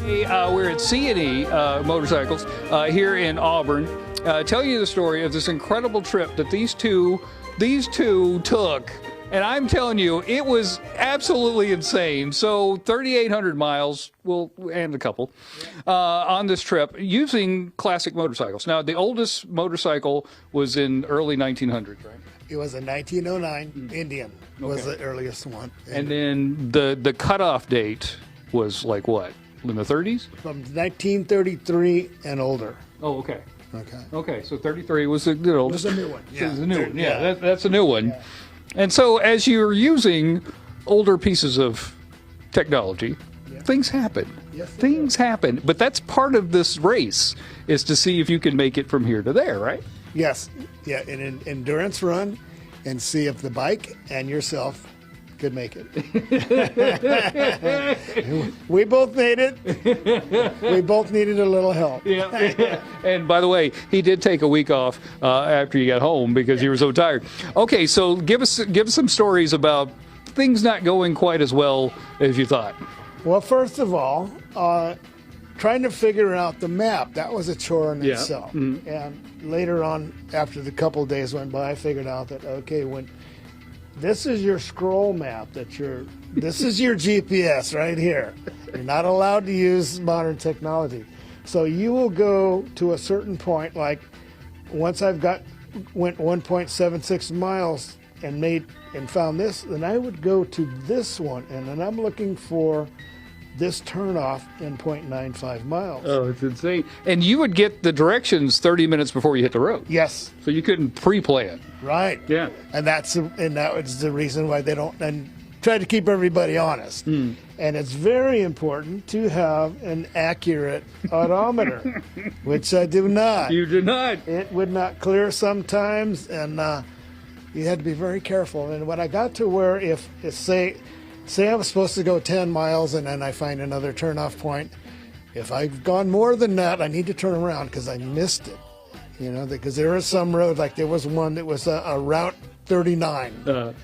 Hey, we're at C&E Motorcycles here in Auburn, telling you the story of this incredible trip that these two took. And I'm telling you, it was absolutely insane. So 3,800 miles, and a couple, on this trip using classic motorcycles. Now, the oldest motorcycle was in early 1900s, right? It was a 1909 Indian was the earliest one. And then the cutoff date was like what? In the 30s? From 1933 and older. Oh, okay. Okay. Okay, so 33 was the oldest. It was a new one. Yeah, the new one. Yeah, that's a new one. Yeah. And so as you're using older pieces of technology, things happen. Yes, things happen. But that's part of this race, is to see if you can make it from here to there, right? Yes. Yeah, an endurance run and see if the bike and yourself could make it. We both made it. We both needed a little help. Yeah. And by the way, he did take a week off after you got home because you were so tired. Okay, so give us some stories about things not going quite as well as you thought. Well, first of all, trying to figure out the map, that was a chore in itself. Mm-hmm. And later on, after the couple of days went by, I figured out that, okay, when this is your scroll map, this is your GPS right here. You're not allowed to use modern technology. So you will go to a certain point, like once went 1.76 miles and found this, then I would go to this one, and then I'm looking for this turnoff in 0.95 miles. Oh, it's insane. And you would get the directions 30 minutes before you hit the road. Yes. So you couldn't pre-plan. Right. Yeah. And that was the reason why they don't, and try to keep everybody honest. And it's very important to have an accurate odometer, which I do not. You do not. It would not clear sometimes, and you had to be very careful. And when I got to where if say I was supposed to go 10 miles and then I find another turnoff point, if I've gone more than that, I need to turn around because I missed it. You know, because there is some road, like there was one that was a Route 39,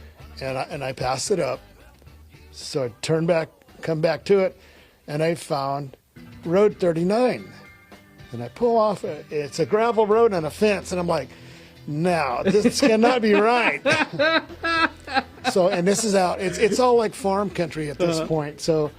and I passed it up. So I turned back, come back to it, and I found Road 39. And I pull off, it's a gravel road and a fence, and I'm like, no, this cannot be right. So, and this is out, it's all like farm country at this point. So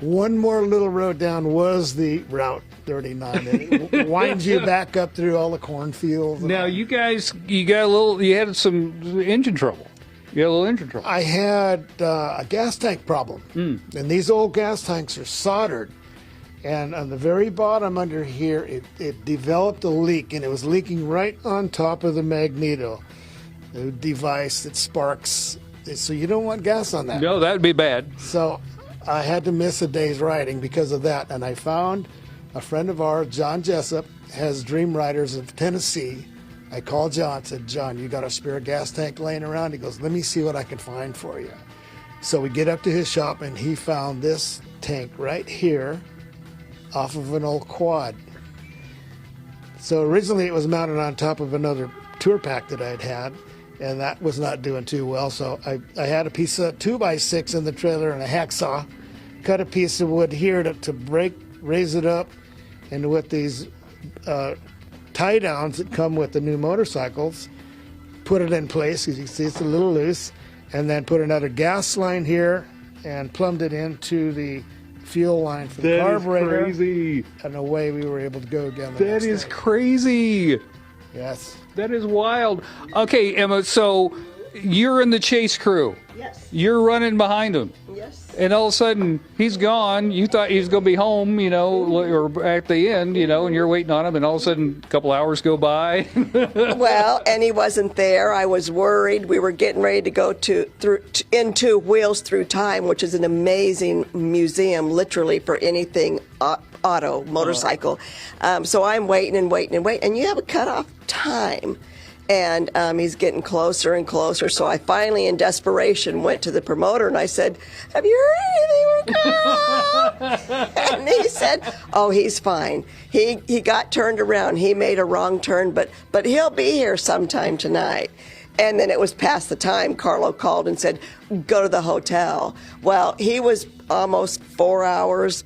one more little road down was the Route 39. And it winds you back up through all the cornfields. Now, you guys, you had some engine trouble. You had a little engine trouble. I had a gas tank problem. And these old gas tanks are soldered. And on the very bottom under here, it developed a leak, and it was leaking right on top of the magneto, the device that sparks. So you don't want gas on that. No, that'd be bad. So I had to miss a day's riding because of that. And I found a friend of ours, John Jessup, has Dream Riders of Tennessee. I called John, said, John, you got a spare gas tank laying around? He goes, let me see what I can find for you. So we get up to his shop, and he found this tank right here off of an old quad. So originally it was mounted on top of another tour pack that I'd had, and that was not doing too well. So I had a piece of 2x6 in the trailer and a hacksaw, cut a piece of wood here to raise it up, and with these tie downs that come with the new motorcycles, put it in place, as you can see it's a little loose, and then put another gas line here and plumbed it into the fuel line for the carburetor. That is crazy. And away we were able to go again. That is crazy. Yes. That is wild. Okay, Emma, so you're in the chase crew. Yes. You're running behind him. Yes. And all of a sudden, he's gone. You thought he was going to be home, or at the end, and you're waiting on him, and all of a sudden, a couple hours go by. Well, and he wasn't there. I was worried. We were getting ready to go into Wheels Through Time, which is an amazing museum, literally, for anything motorcycle. So I'm waiting, and you have a cutoff time. And he's getting closer and closer. So I finally, in desperation, went to the promoter and I said, have you heard anything from Carl? And he said, oh, he's fine. He got turned around. He made a wrong turn, but he'll be here sometime tonight. And then it was past the time. Carlo called and said, go to the hotel. Well, he was almost 4 hours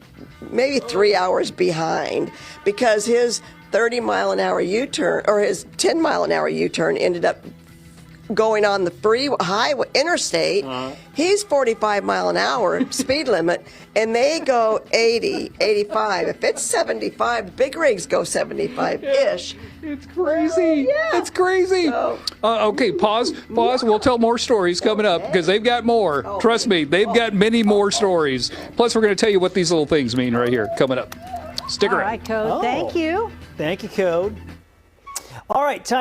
maybe 3 hours behind because his 30-mile-an-hour U-turn or his 10-mile-an-hour U-turn ended up going on the highway interstate. He's 45-mile-an-hour speed limit, and they go 80, 85. If it's 75, big rigs go 75-ish. It's crazy. Yeah. It's crazy. Okay, pause. We'll tell more stories coming up because they've got more. Trust me, they've got many more stories. Plus, we're going to tell you what these little things mean right here coming up. Stick around. All right, Code. Thank you. Thank you, Code. All right, time.